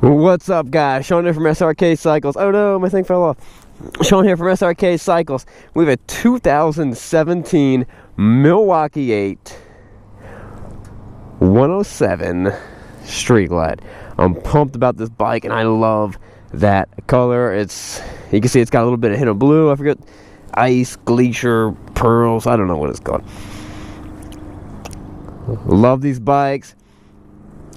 What's up, guys? Sean here from SRK Cycles. Oh no, my thing fell off. Sean here from SRK Cycles. We have a 2017 Milwaukee 8 107 Street Glide. I'm pumped about this bike and I love that color. You can see it's got a little bit of hint of blue. I forget, ice, glacier, pearls. I don't know what it's called. Love these bikes.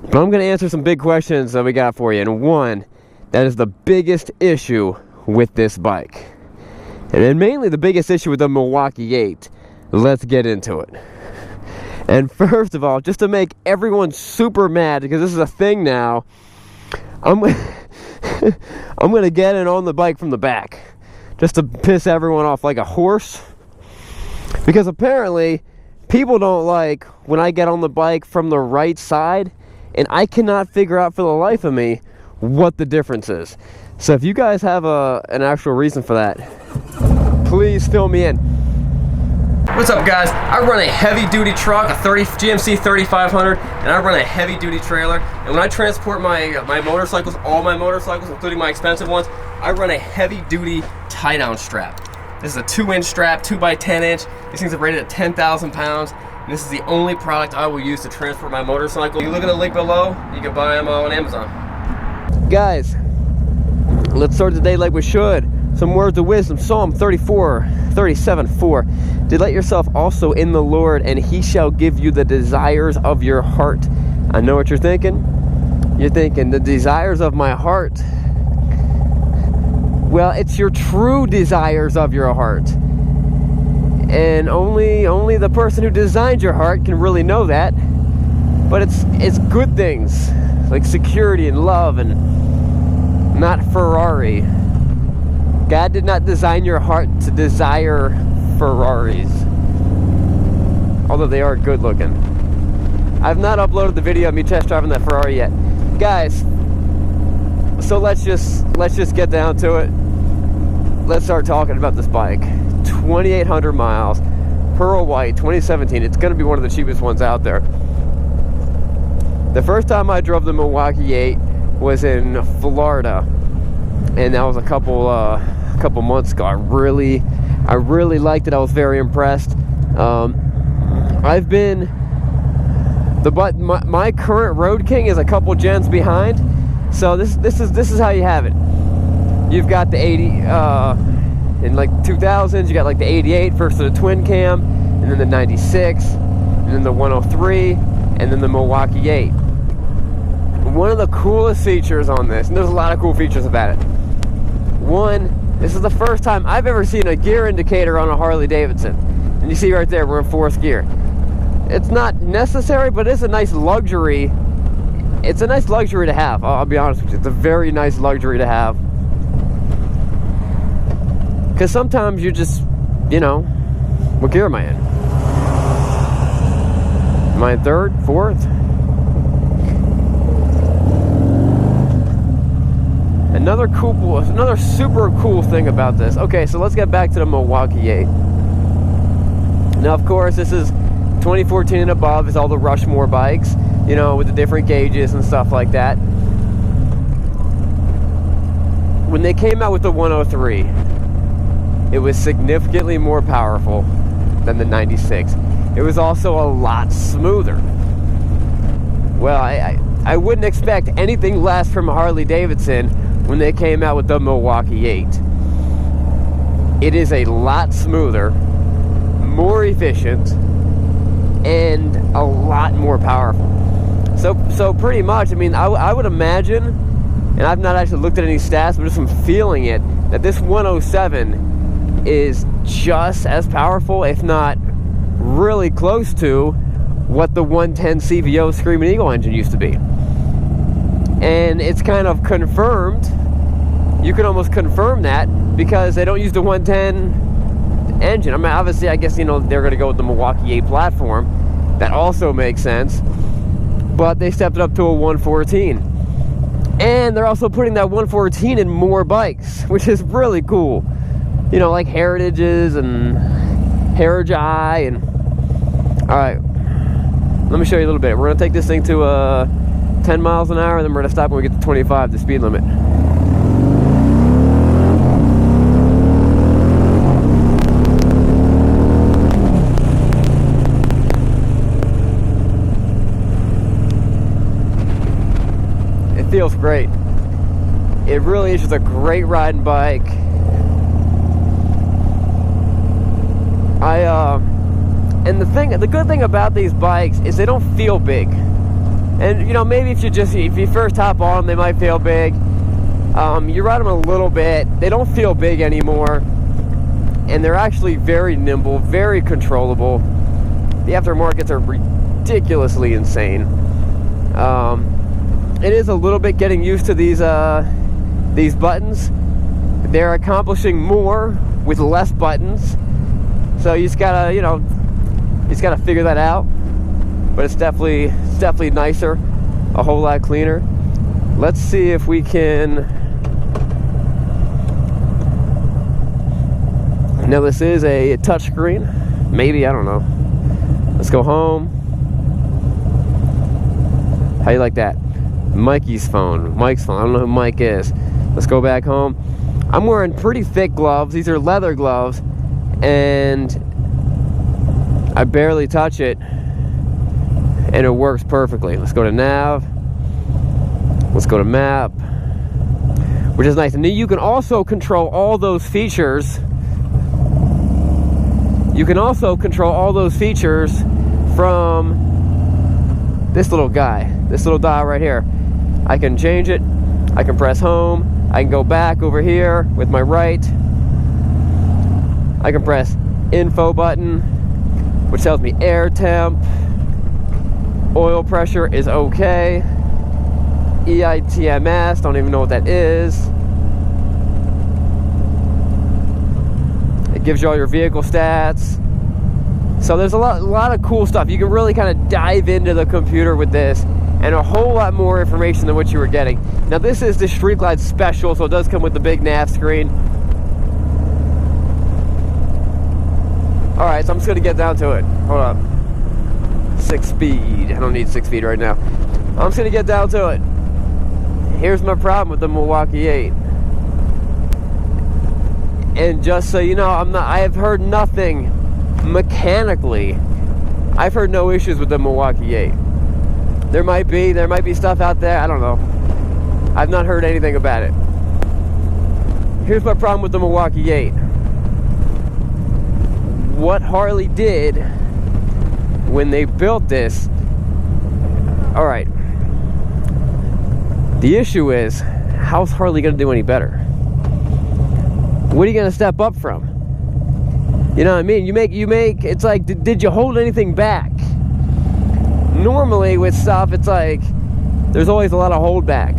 But I'm going to answer some big questions that we got for you. And one, that is the biggest issue with this bike. And then mainly the biggest issue with the Milwaukee 8. Let's get into it. And first of all, just to make everyone super mad, because this is a thing now, I'm going to get in on the bike from the back. Just to piss everyone off like a horse. Because apparently, people don't like when I get on the bike from the right side. And I cannot figure out for the life of me what the difference is. So if you guys have an actual reason for that, please fill me in. What's up, guys? I run a heavy-duty truck, a GMC 3500, and I run a heavy-duty trailer. And when I transport my motorcycles, all my motorcycles, including my expensive ones, I run a heavy-duty tie-down strap. This is a 2-inch strap, 2x10-inch. These things are rated at 10,000 pounds. And this is the only product I will use to transport my motorcycle. You look at the link below, you can buy them on Amazon. Guys, let's start the day like we should. Some words of wisdom. Psalm 37:4. Delight yourself also in the Lord, and he shall give you the desires of your heart. I know what you're thinking. You're thinking, the desires of my heart. Well, it's your true desires of your heart. And only the person who designed your heart can really know that. But it's good things like security and love, and not Ferrari. God did not design your heart to desire Ferraris, although they are good looking. I've not uploaded the video of me test driving that Ferrari yet, guys. So let's just get down to it. Let's start talking about this bike. 2,800 miles, pearl white, 2017. It's going to be one of the cheapest ones out there. The first time I drove the Milwaukee 8 was in Florida, and that was a couple months ago. I really liked it. I was very impressed. I've been my current Road King is a couple gens behind, so this is how you have it. You've got the 80. In like 2000s, you got like the 88 first of the twin cam, and then the 96, and then the 103, and then the Milwaukee 8. One of the coolest features on this, and there's a lot of cool features about it. One, this is the first time I've ever seen a gear indicator on a Harley Davidson. And you see right there, we're in 4th gear. It's not necessary, but it's a nice luxury. It's a nice luxury to have, I'll be honest with you. It's a very nice luxury to have. Because sometimes you just, what gear am I in? Am I in 3rd, 4th? Another super cool thing about this. Okay, so let's get back to the Milwaukee 8. Now, of course, this is 2014 and above. It's all the Rushmore bikes, with the different gauges and stuff like that. When they came out with the 103, it was significantly more powerful than the 96. It was also a lot smoother. Well, I wouldn't expect anything less from Harley Davidson when they came out with the Milwaukee 8. It is a lot smoother, more efficient, and a lot more powerful. So pretty much, I would imagine, and I've not actually looked at any stats, but just from feeling it, that this 107 is just as powerful, if not really close to what the 110 CVO Screaming Eagle engine used to be. And it's kind of confirmed. You can almost confirm that because they don't use the 110 engine. Obviously, I guess, they're going to go with the Milwaukee 8 platform. That also makes sense. But they stepped it up to a 114. And they're also putting that 114 in more bikes, which is really cool. Like Heritages and Heritage I, and all right, let me show you a little bit. We're gonna take this thing to 10 miles an hour, then we're gonna stop when we get to 25, the speed limit. It feels great. It really is just a great riding bike. And the good thing about these bikes is they don't feel big. And you know, maybe if you first hop on them, they might feel big. You ride them a little bit, they don't feel big anymore, and they're actually very nimble, very controllable. The aftermarkets are ridiculously insane. It is a little bit getting used to these buttons. They're accomplishing more with less buttons, so you just gotta, you know, figure that out. But it's definitely nicer, a whole lot cleaner. Let's see if we can. Now this is a touchscreen, maybe, I don't know. Let's go home. How you like that? Mike's phone. I don't know who Mike is. Let's go back home. I'm wearing pretty thick gloves. These are leather gloves, and I barely touch it, and it works perfectly. Let's go to nav. Let's go to map, which is nice. And then you can also control all those features. You can also control all those features from this little guy, this little dial right here. I can change it. I can press home. I can go back over here with my right. I can press info button, which tells me air temp, oil pressure is okay, EITMS, don't even know what that is. It gives you all your vehicle stats. So there's a lot of cool stuff. You can really kind of dive into the computer with this, and a whole lot more information than what you were getting. Now this is the Street Glide Special, so it does come with the big nav screen. Alright, so I'm just gonna get down to it. Hold up. 6 speed. I don't need 6 speed right now. I'm just gonna get down to it. Here's my problem with the Milwaukee 8. And just so you know, I have heard nothing mechanically. I've heard no issues with the Milwaukee 8. There might be stuff out there, I don't know. I've not heard anything about it. Here's my problem with the Milwaukee 8. What Harley did when they built this, all right, the issue is, how's Harley gonna do any better? What are you gonna step up from? You know what I mean? You make it's like, did you hold anything back? Normally with stuff, it's like there's always a lot of holdback.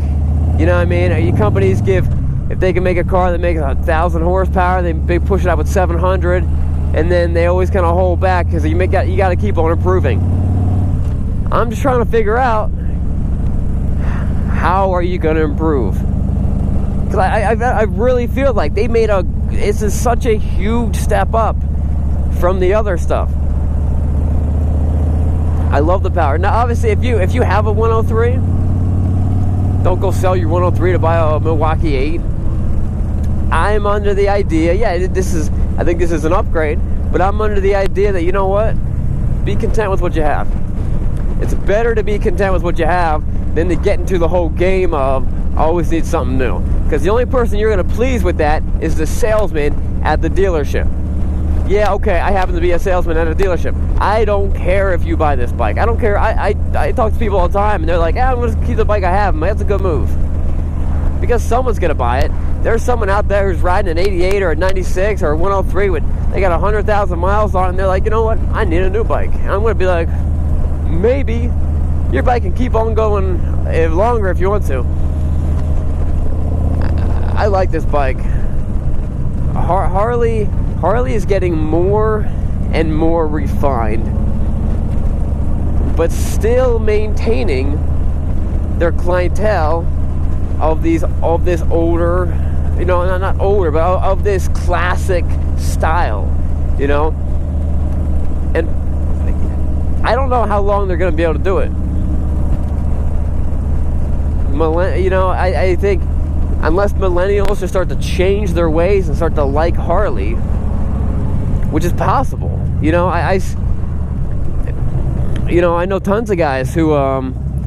You know what I mean? Your companies give, if they can make a car that makes 1,000 horsepower, they push it out with 700, and then they always kind of hold back because you got to keep on improving. I'm just trying to figure out, how are you going to improve? Because I really feel like they made this is such a huge step up from the other stuff. I love the power. Now, obviously, if you have a 103, don't go sell your 103 to buy a Milwaukee 8. I'm under the idea, yeah, I think this is an upgrade, but I'm under the idea that, you know what? Be content with what you have. It's better to be content with what you have than to get into the whole game of, I always need something new. Because the only person you're going to please with that is the salesman at the dealership. Yeah, okay, I happen to be a salesman at a dealership. I don't care if you buy this bike. I don't care. I talk to people all the time, and they're like, I'm going to keep the bike I have. That's a good move. Because someone's going to buy it. There's someone out there who's riding an 88 or a 96 or a 103 they got 100,000 miles on it, and they're like, you know what? I need a new bike. And I'm going to be like, maybe. Your bike can keep on going longer if you want to. I like this bike. Harley is getting more and more refined, but still maintaining their clientele of this older, you know, not older, but of this classic style, you know. And I don't know how long they're going to be able to do it. you know, I think unless millennials just start to change their ways and start to like Harley, which is possible. You know, I know tons of guys who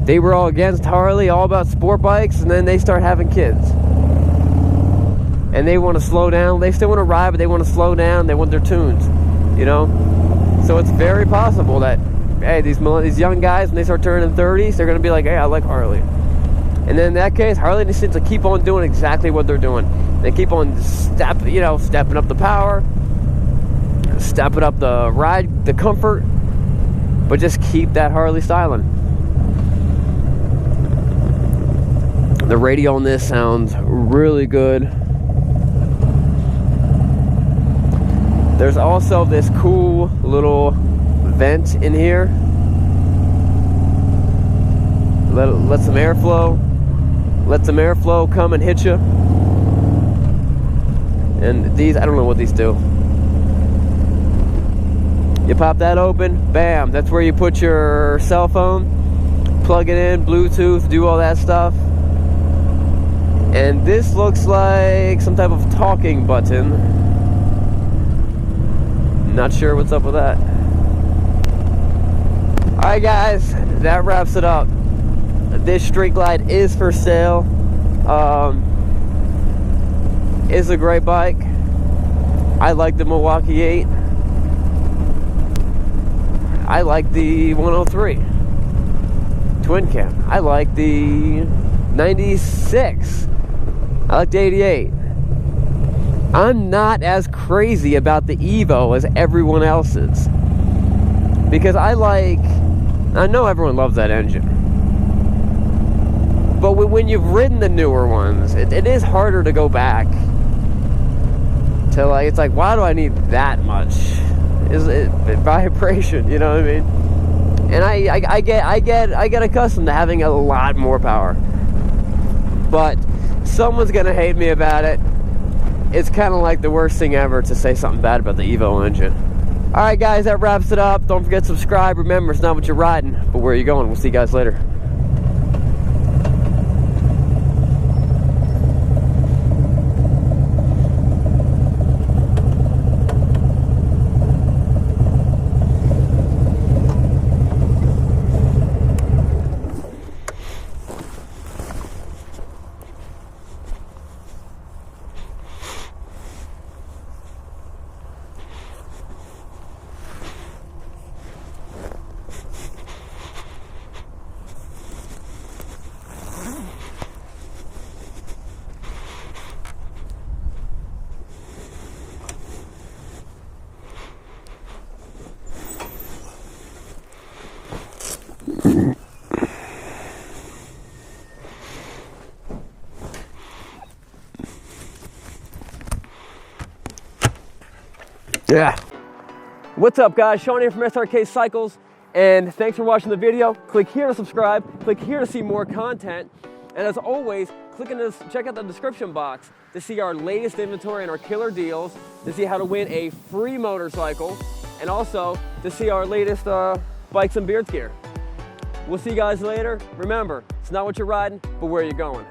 they were all against Harley, all about sport bikes, and then they start having kids. And they want to slow down. They still want to ride, but they want to slow down. They want their tunes, you know? So it's very possible that, hey, these young guys, when they start turning 30s, they're going to be like, hey, I like Harley. And then in that case, Harley just needs to keep on doing exactly what they're doing. They keep on stepping up the power, stepping up the ride, the comfort, but just keep that Harley styling. The radio on this sounds really good. There's also this cool little vent in here. Let some airflow. Let some airflow come and hit you. And these, I don't know what these do. You pop that open, bam, that's where you put your cell phone, plug it in, Bluetooth, do all that stuff. And this looks like some type of talking button. Not sure what's up with that. Alright guys, that wraps it up. This Street Glide is for sale. It's a great bike. I like the Milwaukee 8. I like the 103 twin cam. I like the 96. I like the 88. I'm not as crazy about the Evo as everyone else is, because I know everyone loves that engine, but when you've ridden the newer ones, it is harder to go back to, like, it's like, why do I need that much? Is it vibration? You know what I mean? And I get accustomed to having a lot more power, but someone's gonna hate me about it. It's kind of like the worst thing ever to say something bad about the Evo engine. Alright guys, that wraps it up. Don't forget to subscribe. Remember, it's not what you're riding, but where are you going. We'll see you guys later. Yeah. What's up guys, Sean here from SRK Cycles, and thanks for watching the video. Click here to subscribe, click here to see more content, and as always, check out the description box to see our latest inventory and our killer deals, to see how to win a free motorcycle, and also to see our latest bikes and beards gear. We'll see you guys later. Remember, it's not what you're riding, but where you're going.